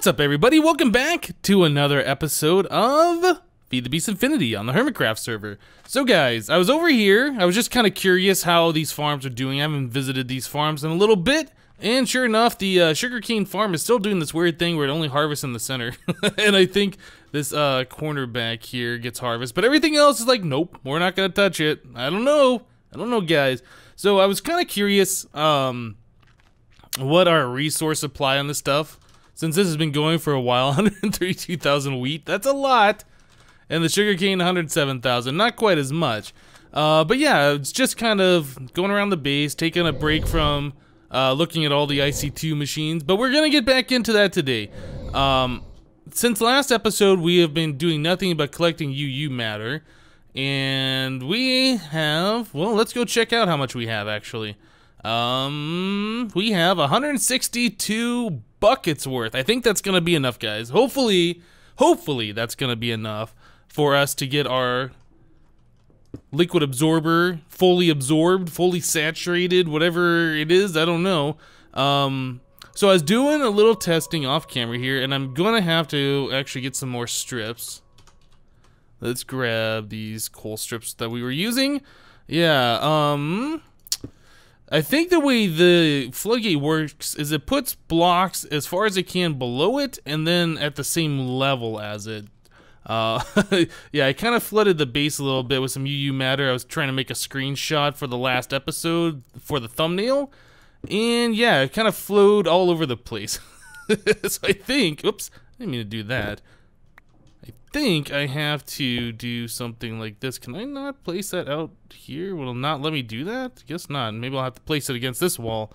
What's up, everybody? Welcome back to another episode of FTB Infinity on the HermitCraft server. So guys, I was over here, I was just kind of curious how these farms are doing. I haven't visited these farms in a little bit, and sure enough, the sugarcane farm is still doing this weird thing where it only harvests in the center. And I think this corner back here gets harvested, but everything else is like, nope, we're not gonna touch it. I don't know, guys. So I was kind of curious what our resource supply on this stuff, since this has been going for a while. 132,000 wheat, that's a lot. And the sugarcane, 107,000, not quite as much. But yeah, it's just kind of going around the base, taking a break from looking at all the IC2 machines. But we're gonna get back into that today. Since last episode, we have been doing nothing but collecting UU matter. And we have, well, let's go check out how much we have, actually. We have 162 buckets worth. I think that's gonna be enough, guys. Hopefully that's gonna be enough for us to get our liquid absorber fully absorbed, fully saturated, whatever it is, I don't know. So I was doing a little testing off camera here, and I'm gonna have to actually get some more strips. Let's grab these coal strips that we were using. Yeah, I think the way the floodgate works is it puts blocks as far as it can below it and then at the same level as it. Yeah, I kind of flooded the base a little bit with some UU matter. I was trying to make a screenshot for the last episode for the thumbnail. And yeah, it kind of flowed all over the place. So I think, oops, I didn't mean to do that. I think I have to do something like this. Can I not place that out here? Will it not let me do that? I guess not. Maybe I'll have to place it against this wall.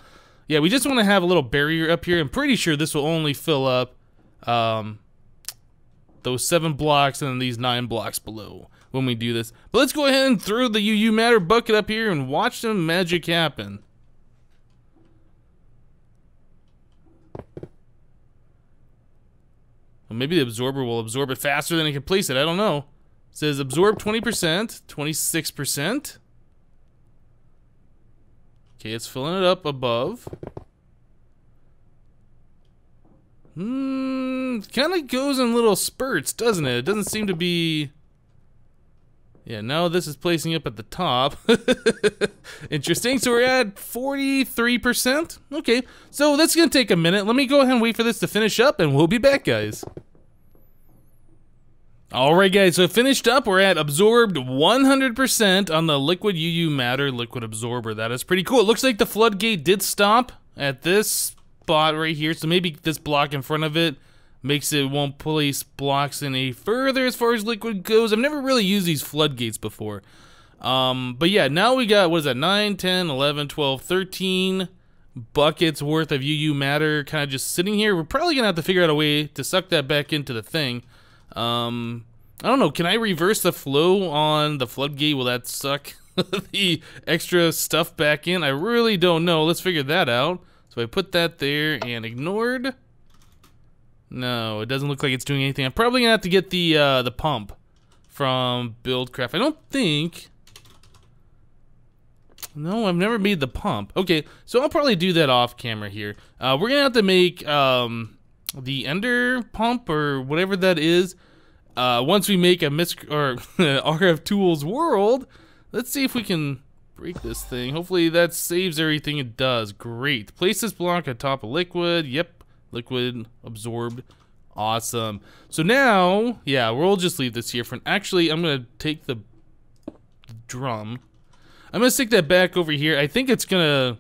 Yeah, we just want to have a little barrier up here. I'm pretty sure this will only fill up those 7 blocks and then these 9 blocks below when we do this. But let's go ahead and throw the UU matter bucket up here and watch some magic happen. Well, maybe the absorber will absorb it faster than it can place it. I don't know. It says absorb 20%, 26%. Okay, it's filling it up above. Kind of goes in little spurts, doesn't it? It doesn't seem to be... Yeah, now this is placing up at the top. Interesting. So we're at 43%. Okay, so that's gonna take a minute. Let me go ahead and wait for this to finish up, and we'll be back, guys. Alright, guys, so finished up. We're at absorbed 100% on the liquid UU matter liquid absorber. That is pretty cool. It looks like the floodgate did stop at this spot right here, so maybe this block in front of it makes it won't place blocks any further as far as liquid goes. I've never really used these floodgates before. But yeah, now we got, what is that, 9, 10, 11, 12, 13 buckets worth of UU matter kind of just sitting here. We're probably gonna have to figure out a way to suck that back into the thing. I don't know, can I reverse the flow on the floodgate? Will that suck the extra stuff back in? I really don't know. Let's figure that out. So I put that there and ignored. No, it doesn't look like it's doing anything. I'm probably gonna have to get the pump from BuildCraft. I don't think... No, I've never made the pump. Okay, so I'll probably do that off camera here. We're gonna have to make the ender pump or whatever that is. Once we make a RF Tools world, let's see if we can break this thing. Hopefully that saves everything it does. Great. Place this block on top of liquid. Yep. Liquid absorbed. Awesome. So now, yeah, we'll just leave this here for... Actually, I'm going to take the drum. I'm going to stick that back over here. I think it's going to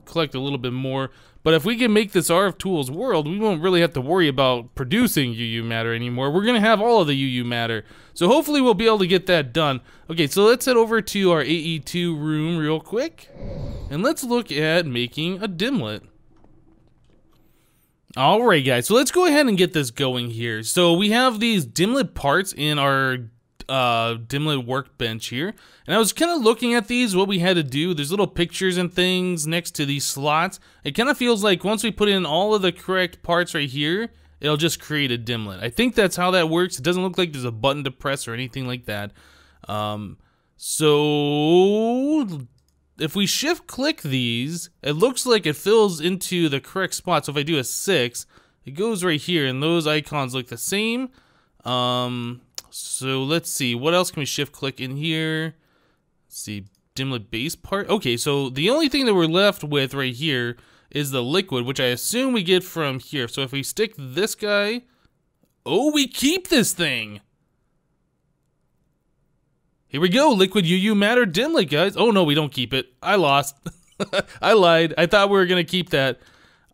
collect a little bit more. But if we can make this RF Tools world, we won't really have to worry about producing UU matter anymore. We're going to have all of the UU matter. So hopefully we'll be able to get that done. Okay, so let's head over to our AE2 room real quick. And let's look at making a dimlet. Alright, guys, so let's go ahead and get this going here. So we have these dimlet parts in our dimlet workbench here. And I was kind of looking at these, what we had to do. There's little pictures and things next to these slots. It kind of feels like once we put in all of the correct parts right here, it'll just create a dimlet. I think that's how that works. It doesn't look like there's a button to press or anything like that. So if we shift click these, it looks like it fills into the correct spot. So if I do a 6, it goes right here, and those icons look the same. So let's see, what else can we shift click in here? Let's see, Dimlit base part. Okay, so the only thing that we're left with right here is the liquid, which I assume we get from here. So if we stick this guy, oh, we keep this thing. Here we go, liquid UU matter Dimlit, guys. Oh no, we don't keep it. I lost. I lied. I thought we were gonna keep that.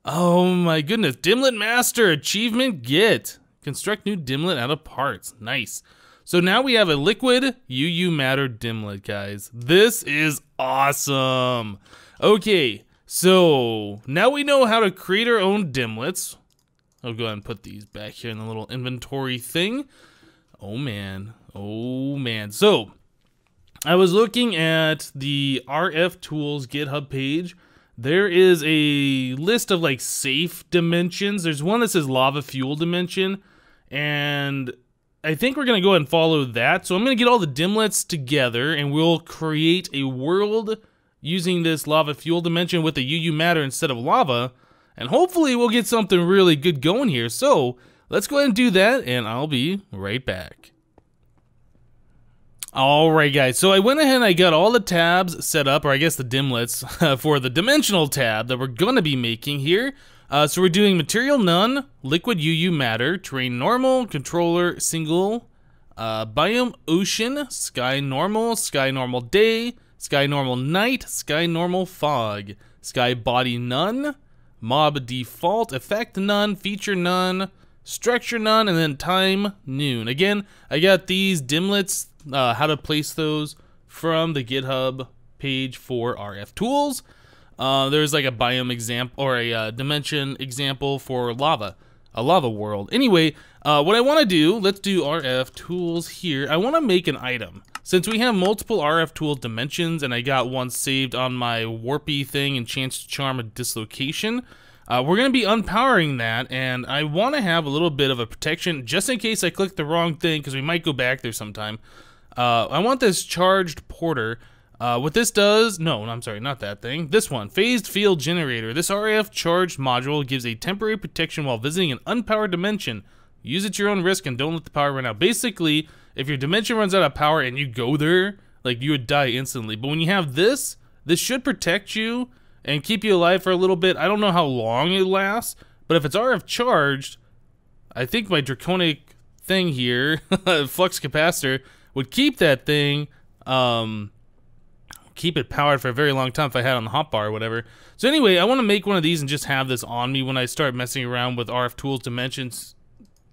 Oh my goodness, Dimlit master achievement get. Construct new Dimlit out of parts. Nice. So now we have a liquid UU matter Dimlit, guys. This is awesome. Okay, so now we know how to create our own Dimlits. I'll go ahead and put these back here in the little inventory thing. Oh man, oh man. So I was looking at the RF Tools GitHub page. There is a list of like safe dimensions. There's one that says lava fuel dimension, and I think we're gonna go ahead and follow that. So I'm gonna get all the Dimlits together and we'll create a world using this lava fuel dimension with the UU matter instead of lava, and hopefully we'll get something really good going here. So let's go ahead and do that, and I'll be right back. Alright guys, so I went ahead and I got all the tabs set up, or I guess the Dimlits, for the dimensional tab that we're going to be making here. So we're doing material none, liquid UU matter, terrain normal, controller single, biome ocean, sky normal day, sky normal night, sky normal fog, sky body none, mob default, effect none, feature none, structure none, and then time noon. Again, I got these Dimlits, how to place those from the GitHub page for RF Tools. There's like a biome example or a dimension example for lava, a lava world. Anyway, what I want to do, let's do RF Tools here. I want to make an item. Since we have multiple RF Tools dimensions and I got one saved on my warpy thing and chance to charm a dislocation, we're going to be unpowering that, and I want to have a little bit of a protection just in case I click the wrong thing, because we might go back there sometime. I want this charged porter. What this does, no, I'm sorry, not that thing. This one, phased field generator. This RF charged module gives a temporary protection while visiting an unpowered dimension. Use it at your own risk and don't let the power run out. Basically, if your dimension runs out of power and you go there, like, you would die instantly. But when you have this, this should protect you and keep you alive for a little bit. I don't know how long it lasts, but if it's RF charged, I think my draconic thing here, flux capacitor, would keep that thing, keep it powered for a very long time if I had it on the hotbar or whatever. So anyway, I want to make one of these and just have this on me when I start messing around with RF Tools dimensions,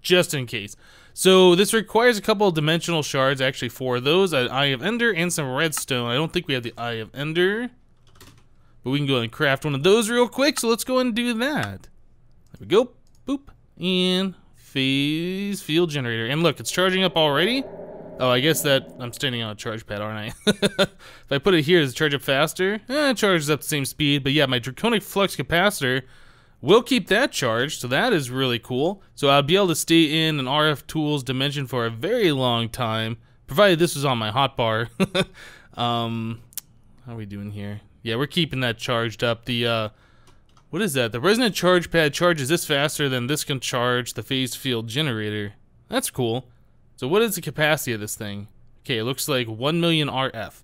just in case. So this requires a couple of dimensional shards, actually 4 of those, an Eye of Ender and some redstone. I don't think we have the Eye of Ender, but we can go ahead and craft one of those real quick, so let's go ahead and do that. There we go, boop, and phase field generator. And look, it's charging up already. Oh, I guess that I'm standing on a charge pad, aren't I? If I put it here, does it charge up faster? It charges up the same speed, but yeah, my draconic flux capacitor will keep that charged, so that is really cool. So I'll be able to stay in an RF Tools dimension for a very long time, provided this was on my hotbar. How are we doing here? Yeah, we're keeping that charged up. The, what is that? The resonant charge pad charges this faster than this can charge the phase field generator. That's cool. So what is the capacity of this thing? Okay, it looks like 1 million RF.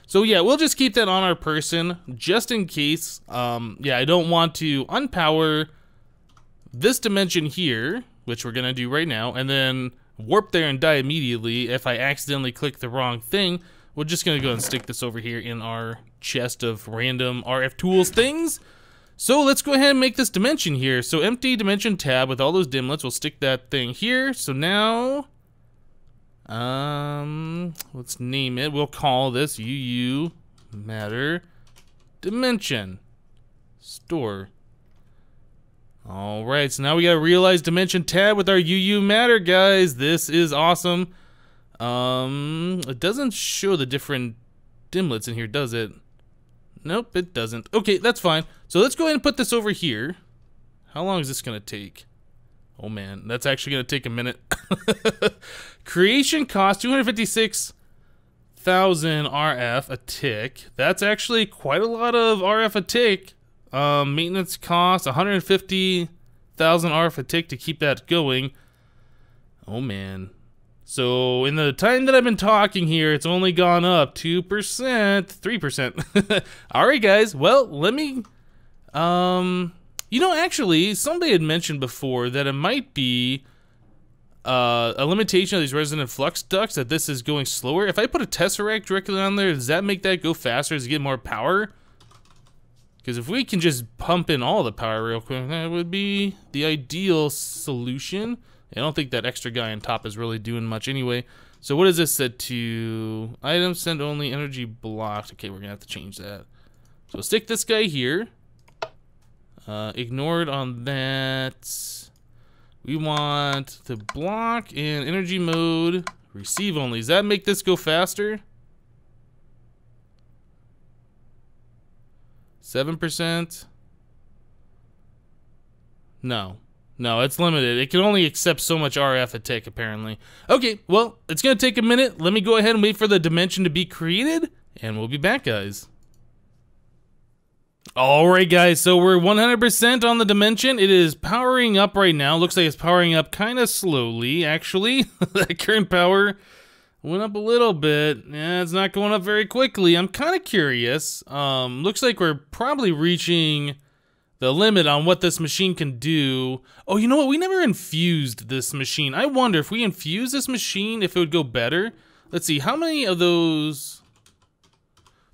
So yeah, we'll just keep that on our person, just in case. Yeah, I don't want to unpower this dimension here, which we're gonna do right now, and then warp there and die immediately if I accidentally click the wrong thing. We're just gonna go and stick this over here in our chest of random RF Tools things. So let's go ahead and make this dimension here. So empty dimension tab with all those Dimlits. We'll stick that thing here. So now, let's name it. We'll call this UU matter dimension store. All right, so now we got a realize dimension tab with our UU matter, guys. This is awesome. It doesn't show the different Dimlits in here, does it? Nope, it doesn't. Okay, that's fine. So let's go ahead and put this over here. How long is this gonna take? Oh man, that's actually gonna take a minute. Creation cost 256,000 RF a tick. That's actually quite a lot of RF a tick. Maintenance cost 150,000 1,000 RF a tick to keep that going. Oh man. So in the time that I've been talking here, it's only gone up 2%, 3%. Alright guys, well, let me, you know, actually, somebody had mentioned before that it might be a limitation of these resonant flux ducts, that this is going slower. If I put a tesseract directly on there, does that make that go faster? Does it get more power? Because if we can just pump in all the power real quick, that would be the ideal solution. I don't think that extra guy on top is really doing much anyway. So what is this set to? Items send only, energy blocked. Okay, we're gonna have to change that. So stick this guy here. Ignored on that. We want the block and energy mode, receive only. Does that make this go faster? 7%? No. No, it's limited. It can only accept so much RF a tick, apparently. Okay, well, it's gonna take a minute. Let me go ahead and wait for the dimension to be created, and we'll be back, guys. Alright, guys, so we're 100% on the dimension. It is powering up right now. Looks like it's powering up kind of slowly, actually. That current power went up a little bit. Yeah, it's not going up very quickly. I'm kind of curious. Looks like we're probably reaching the limit on what this machine can do. Oh, you know what? We never infused this machine. I wonder if we infuse this machine, if it would go better. Let's see, how many of those,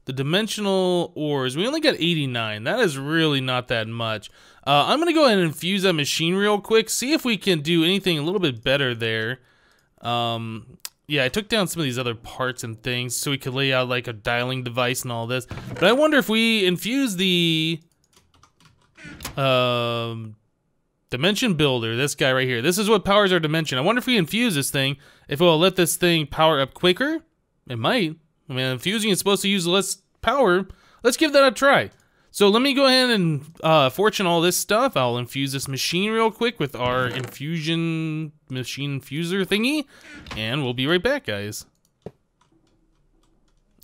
the dimensional ores, we only got 89. That is really not that much. I'm gonna go ahead and infuse that machine real quick, see if we can do anything a little bit better there. Yeah, I took down some of these other parts and things so we could lay out like a dialing device and all this. But I wonder if we infuse the dimension builder, this guy right here. This is what powers our dimension. I wonder if we infuse this thing, if it will let this thing power up quicker. It might. I mean, infusing is supposed to use less power. Let's give that a try. So let me go ahead and fortune all this stuff. I'll infuse this machine real quick with our infusion machine infuser thingy, and we'll be right back, guys.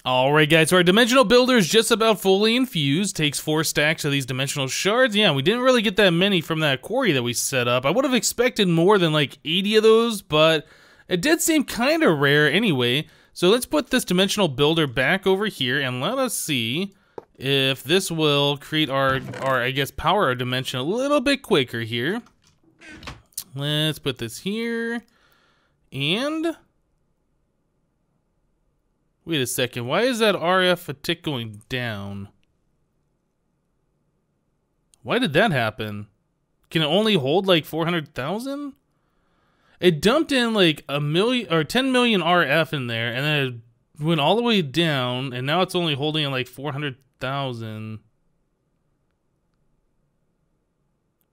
Alright guys, so our dimensional builder is just about fully infused. Takes 4 stacks of these dimensional shards. Yeah, we didn't really get that many from that quarry that we set up. I would have expected more than like 80 of those, but it did seem kind of rare anyway. So let's put this dimensional builder back over here and let us see if this will create our I guess power our dimension a little bit quicker here. Let's put this here and wait a second, why is that RF a tick going down? Why did that happen? Can it only hold like 400,000? It dumped in like 10 million RF in there, and then it went all the way down, and now it's only holding in like 400,000.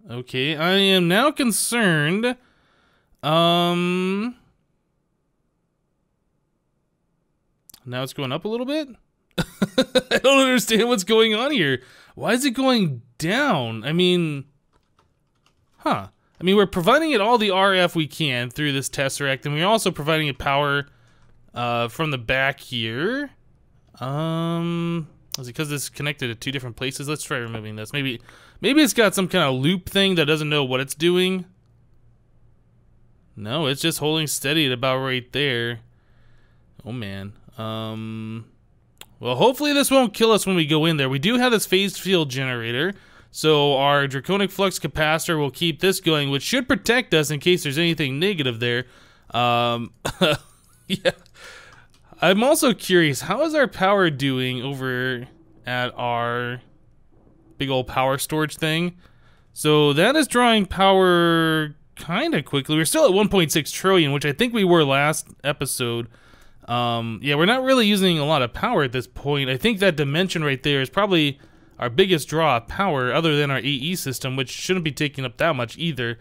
Okay, I am now concerned. Now it's going up a little bit? I don't understand what's going on here. Why is it going down? I mean, huh. I mean, we're providing it all the RF we can through this tesseract, and we're also providing it power from the back here. Is it because this is connected to 2 different places? Let's try removing this. Maybe it's got some kind of loop thing that doesn't know what it's doing. No, it's just holding steady at about right there. Oh man. Well, hopefully this won't kill us when we go in there. We do have this phased field generator, so our draconic flux capacitor will keep this going, which should protect us in case there's anything negative there. Yeah. I'm also curious, how is our power doing over at our big old power storage thing? So that is drawing power kind of quickly. We're still at 1.6 trillion, which I think we were last episode. Yeah, we're not really using a lot of power at this point. I think that dimension right there is probably our biggest draw of power other than our AE system, which shouldn't be taking up that much either.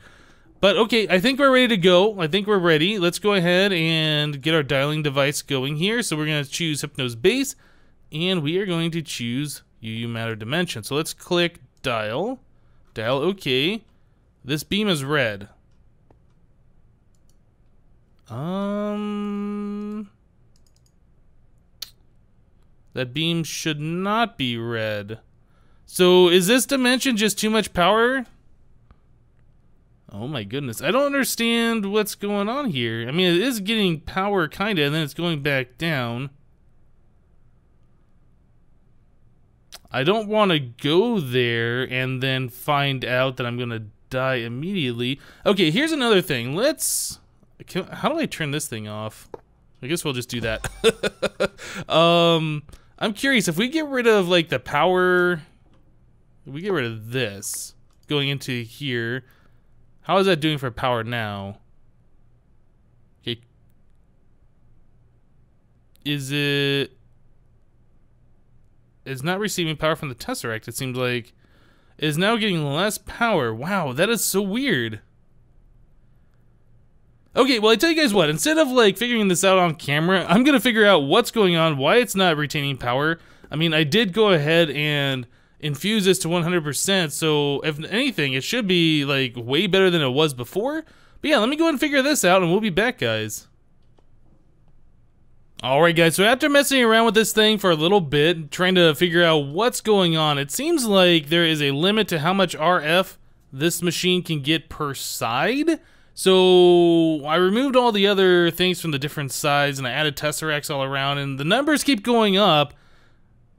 But okay, I think we're ready to go. I think we're ready. Let's go ahead and get our dialing device going here. So we're going to choose Hypnos Base, and we are going to choose UU Matter Dimension. So let's click Dial. Dial OK. This beam is red. That beam should not be red. So is this dimension just too much power? Oh my goodness. I don't understand what's going on here. I mean, it is getting power kinda, and then it's going back down. I don't want to go there and then find out that I'm gonna die immediately. Okay, here's another thing. How do I turn this thing off? I guess we'll just do that. I'm curious, if we get rid of like the power, if we get rid of this going into here, how is that doing for power now? Okay. It's not receiving power from the Tesseract. It seems like it is now getting less power. Wow, that is so weird. Okay, well, I tell you guys what, instead of like figuring this out on camera, I'm gonna figure out what's going on, why it's not retaining power. I mean, I did go ahead and infuse this to 100%, so if anything, it should be like way better than it was before. But yeah, let me go ahead and figure this out and we'll be back, guys. Alright guys, so after messing around with this thing for a little bit, trying to figure out what's going on, it seems like there is a limit to how much RF this machine can get per side. So I removed all the other things from the different sides and I added Tesseracts all around, and the numbers keep going up,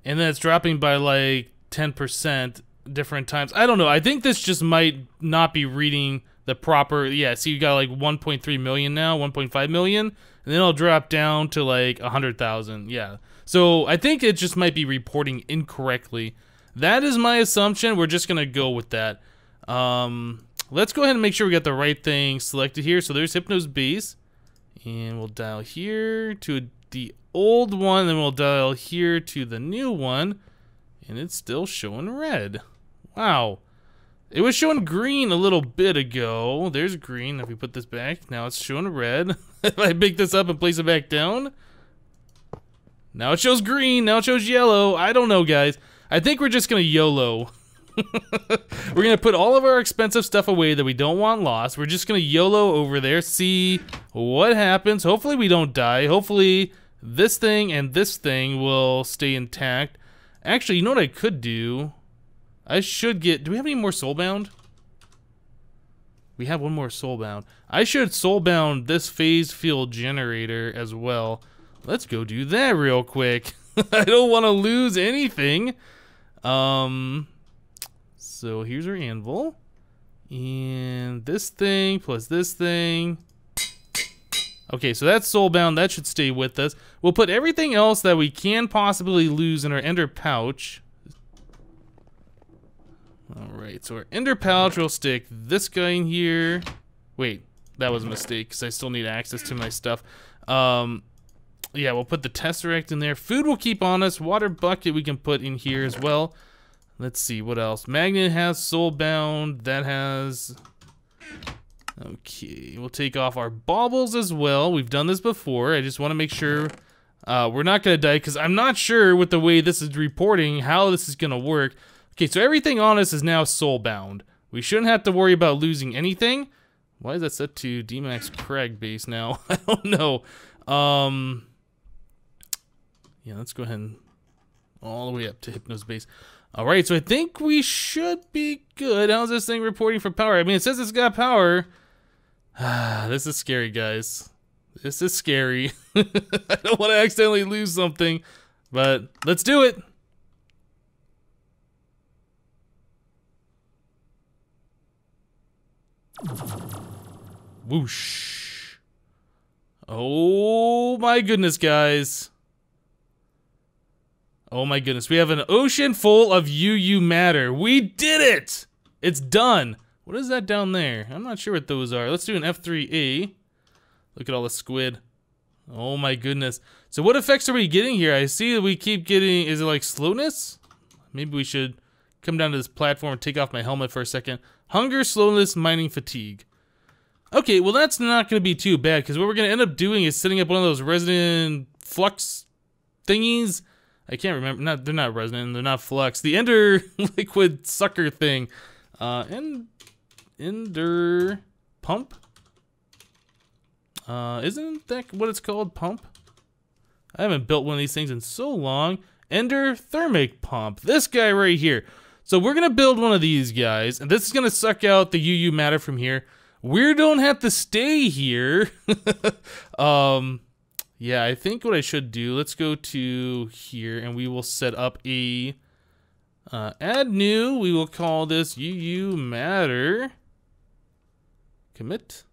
and then it's dropping by like 10% different times. I don't know, I think this just might not be reading the proper, yeah, see you got like 1.3 million now, 1.5 million, and then it'll drop down to like 100,000, yeah. So I think it just might be reporting incorrectly. That is my assumption, we're just gonna go with that. Let's go ahead and make sure we got the right thing selected here. So there's Hypnotizd base, and we'll dial here to the old one, then we'll dial here to the new one, and it's still showing red. Wow. It was showing green a little bit ago. There's green. If we put this back, now it's showing red. If I pick this up and place it back down, now it shows green, now it shows yellow. I don't know, guys. I think we're just gonna YOLO. We're gonna put all of our expensive stuff away that we don't want lost. We're just gonna YOLO over there, see what happens. Hopefully we don't die. Hopefully this thing and this thing will stay intact. Actually, you know what I could do? I should get, do we have any more soulbound? We have one more soulbound. I should soulbound this phase field generator as well. Let's go do that real quick. I don't want to lose anything. So here's our anvil, and this thing plus this thing. Okay, so that's soulbound, that should stay with us. We'll put everything else that we can possibly lose in our ender pouch. Alright, so our ender pouch, we'll stick this guy in here. Wait, that was a mistake, because I still need access to my stuff. Yeah, we'll put the Tesseract in there. Food we'll keep on us. Water bucket we can put in here as well. Let's see, what else? Magnet has soulbound, that has... Okay, we'll take off our baubles as well. We've done this before. I just want to make sure we're not going to die, because I'm not sure with the way this is reporting how this is going to work. Okay, so everything on us is now soulbound. We shouldn't have to worry about losing anything. Why is that set to D-Max Crag base now? I don't know. Yeah, let's go ahead and all the way up to Hypnotizd base. Alright, so I think we should be good. How's this thing reporting for power? I mean, it says it's got power. This is scary, guys. This is scary. I don't want to accidentally lose something, but let's do it. Whoosh. Oh my goodness, guys. Oh my goodness, we have an ocean full of UU matter. We did it! It's done. What is that down there? I'm not sure what those are. Let's do an F3A. Look at all the squid. Oh my goodness. So what effects are we getting here? I see that we keep getting, is it like slowness? Maybe we should come down to this platform and take off my helmet for a second. Hunger, slowness, mining, fatigue. Okay, well that's not going to be too bad, because what we're going to end up doing is setting up one of those resonant flux thingies. I can't remember. They're not resonant. They're not flux. The ender liquid sucker thing. Ender pump. Isn't that what it's called? Pump. I haven't built one of these things in so long. Endothermic pump. This guy right here. So we're gonna build one of these guys, and this is gonna suck out the UU matter from here. we don't have to stay here. Yeah, I think what I should do, let's go to here and we will set up a add new. We will call this UU matter. Commit.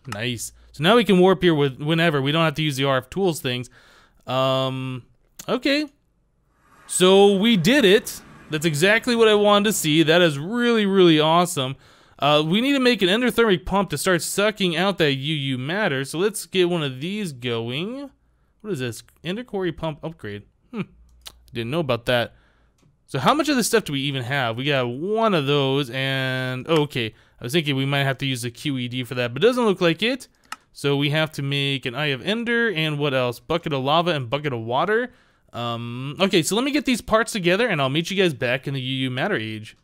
Nice. So now we can warp here with whenever. We don't have to use the RF tools things. Okay. So we did it. That's exactly what I wanted to see. That is really, really awesome. We need to make an endothermic pump to start sucking out that UU matter. So let's get one of these going. What is this? Endocore pump upgrade. Didn't know about that. So how much of this stuff do we even have? We got one of those and... Oh, okay. I was thinking we might have to use the QED for that, but it doesn't look like it. So we have to make an Eye of Ender and what else? Bucket of lava and bucket of water. Okay, so let me get these parts together and I'll meet you guys back in the UU matter age.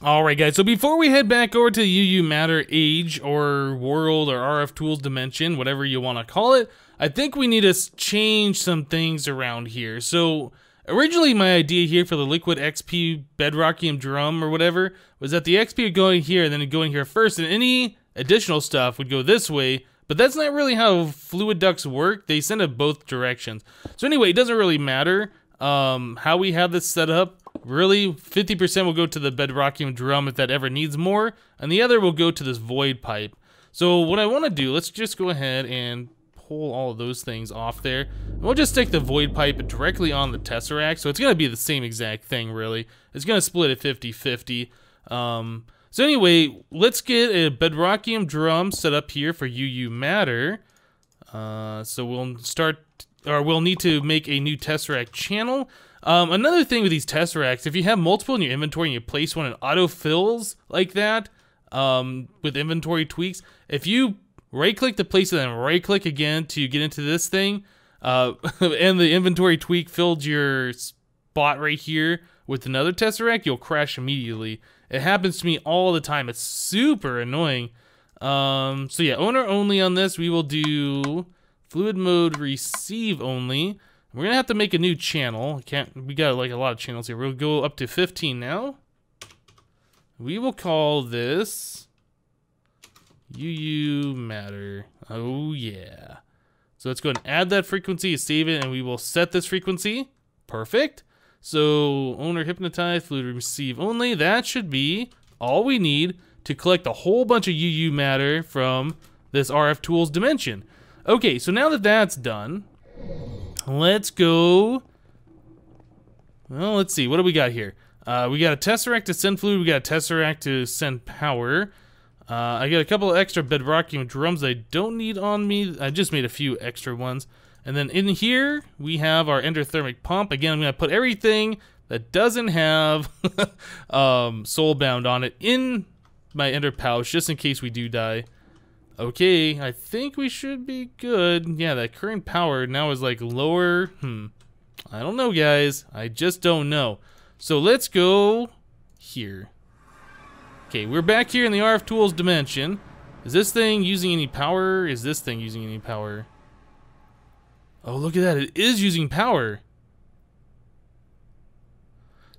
Alright guys, so before we head back over to the UU matter age or world or RF tools dimension, whatever you want to call it, I think we need to change some things around here. So originally my idea here for the liquid XP bedrockium drum or whatever was that the XP would go in here and then it'd go in here first and any additional stuff would go this way, but that's not really how fluid ducts work. They send it both directions. So anyway, it doesn't really matter how we have this set up. Really, 50% will go to the bedrockium drum if that ever needs more, and the other will go to this void pipe. So what I want to do, let's just go ahead and pull all of those things off there. And we'll just stick the void pipe directly on the tesseract, so it's going to be the same exact thing, really. It's going to split at 50-50. So anyway, let's get a bedrockium drum set up here for UU matter. So we'll need to make a new tesseract channel. Another thing with these tesseracts, if you have multiple in your inventory and you place one and auto fills like that, with inventory tweaks, if you right click to place it and right click again to get into this thing, and the inventory tweak filled your spot right here with another tesseract, you'll crash immediately. It happens to me all the time. It's super annoying. So yeah, owner only on this. We will do fluid mode receive only. We're gonna have to make a new channel. We got like a lot of channels here. We'll go up to 15 now. We will call this UU matter. Oh yeah. So let's go ahead and add that frequency, save it, and we will set this frequency. Perfect. So owner Hypnotizd, fluid receive only. That should be all we need to collect a whole bunch of UU matter from this RF tools dimension. Okay, so now that that's done, let's go. Well, let's see. What do we got here? We got a tesseract to send fluid. We got a tesseract to send power. I got a couple of extra bedrockium drums I don't need on me. I just made a few extra ones. And then in here, we have our endothermic pump. Again, I'm going to put everything that doesn't have soulbound on it in my ender pouch, just in case we do die. Okay, I think we should be good. Yeah, that current power now is like lower. I don't know, guys. I just don't know. So let's go here. Okay, we're back here in the RF tools dimension. Is this thing using any power? Is this thing using any power? Oh, look at that. It is using power.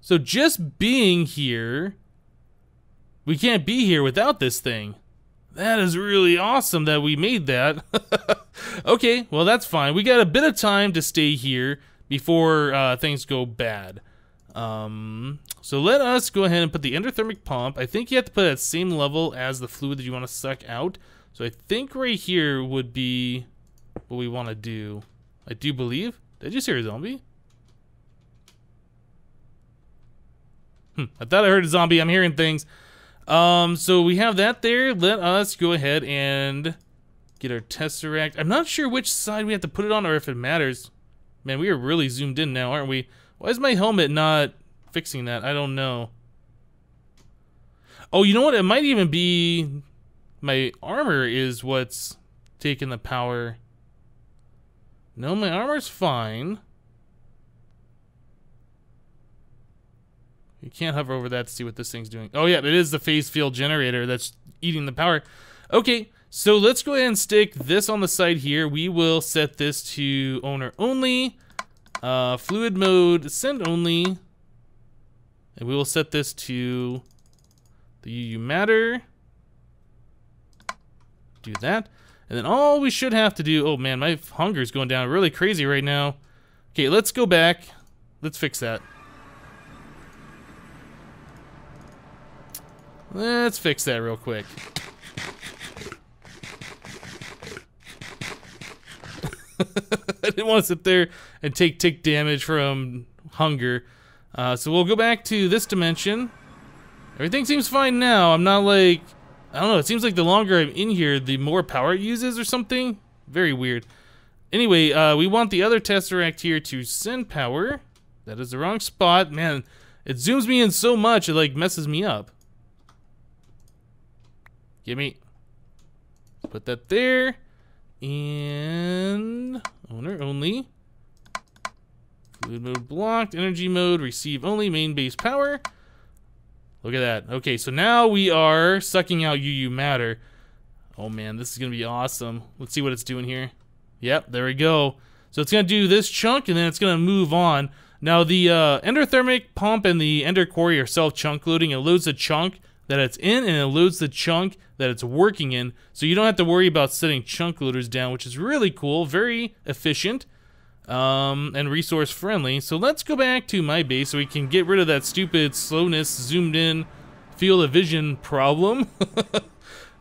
So just being here, we can't be here without this thing. That is really awesome that we made that. Okay, well that's fine. We got a bit of time to stay here before things go bad. So let us go ahead and put the endothermic pump. I think you have to put it at the same level as the fluid that you want to suck out. So I think right here would be what we want to do. I do believe. Did I just hear a zombie? I thought I heard a zombie. I'm hearing things. So we have that there. Let us go ahead and get our tesseract. I'm not sure which side we have to put it on or if it matters. Man, we are really zoomed in now, aren't we? Why is my helmet not fixing that? I don't know. Oh, you know what? It might even be my armor is what's taking the power. No, my armor's fine. You can't hover over that to see what this thing's doing. Oh yeah, it is the phase field generator that's eating the power. Okay, so let's go ahead and stick this on the side here. We will set this to owner only, fluid mode send only, and we will set this to the UU matter. Do that. And then all we should have to do, oh man, my hunger is going down really crazy right now. Okay, let's go back. Let's fix that. Let's fix that real quick. I didn't want to sit there and take tick damage from hunger. So we'll go back to this dimension. Everything seems fine now. I'm not like, I don't know, it seems like the longer I'm in here, the more power it uses or something. Very weird. Anyway, we want the other Tesseract here to send power. That is the wrong spot. Man, it zooms me in so much, it like messes me up. Gimme. Put that there. And owner only. Fluid mode blocked. Energy mode, receive only. Main base power. Look at that. Okay, so now we are sucking out UU matter. Oh man, this is gonna be awesome. Let's see what it's doing here. Yep, there we go. So it's gonna do this chunk and then it's gonna move on. Now the endothermic pump and the ender quarry are self-chunk loading. It loads the chunk that it's in and it loads the chunk that it's working in. So you don't have to worry about setting chunk loaders down, which is really cool, very efficient, and resource friendly. So let's go back to my base so we can get rid of that stupid slowness, zoomed in, field of vision problem.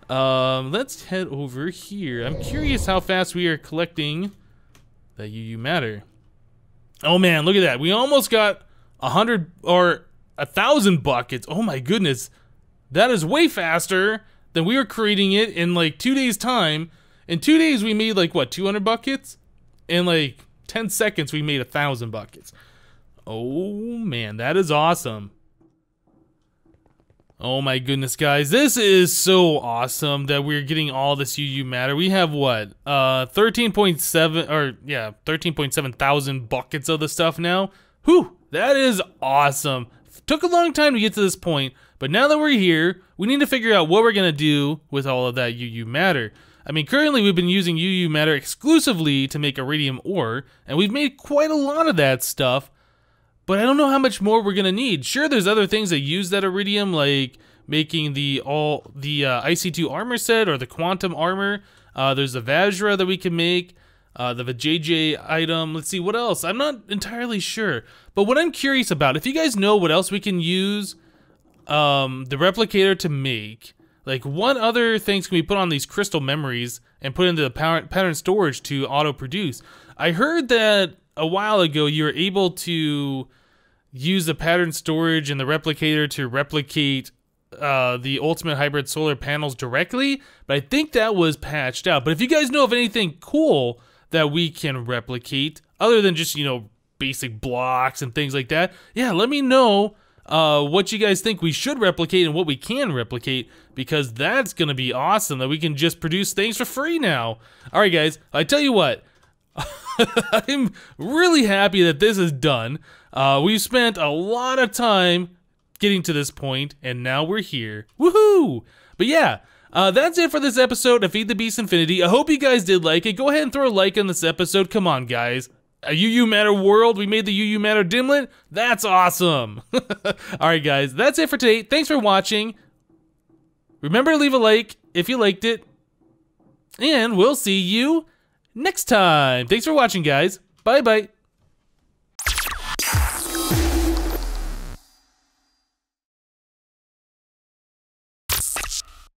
Let's head over here. I'm curious how fast we are collecting that UU matter. Oh man, look at that. We almost got 100 or 1,000 buckets. Oh my goodness. That is way faster than we were creating it in like 2 days time. In 2 days we made like what, 200 buckets? In like 10 seconds we made 1,000 buckets. Oh man, that is awesome. Oh my goodness, guys, this is so awesome that we're getting all this UU matter. We have what, 13.7 or yeah, 13.7 thousand buckets of the stuff now. Whew, that is awesome. Took a long time to get to this point, but now that we're here, we need to figure out what we're gonna do with all of that UU matter. I mean, currently we've been using UU matter exclusively to make iridium ore, and we've made quite a lot of that stuff. But I don't know how much more we're gonna need. Sure, there's other things that use that iridium, like making the IC2 armor set or the quantum armor. There's the Vajra that we can make, the JJ item. Let's see, what else? I'm not entirely sure. But what I'm curious about, if you guys know what else we can use the replicator to make, like what other things can we put on these crystal memories and put into the pattern storage to auto-produce? I heard that a while ago you were able to use the pattern storage and the replicator to replicate the ultimate hybrid solar panels directly, but I think that was patched out. But if you guys know of anything cool that we can replicate other than just, you know, basic blocks and things like that, yeah, let me know what you guys think we should replicate and what we can replicate, because that's gonna be awesome that we can just produce things for free now. All right, guys, I tell you what, I'm really happy that this is done. We've spent a lot of time getting to this point, and now we're here. Woohoo! But yeah, that's it for this episode of Feed the Beast Infinity. I hope you guys did like it. Go ahead and throw a like on this episode. Come on, guys. A UU Matter world. We made the UU Matter Dimlet. That's awesome. Alright, guys. That's it for today. Thanks for watching. Remember to leave a like if you liked it. And we'll see you next time. Thanks for watching, guys. Bye-bye.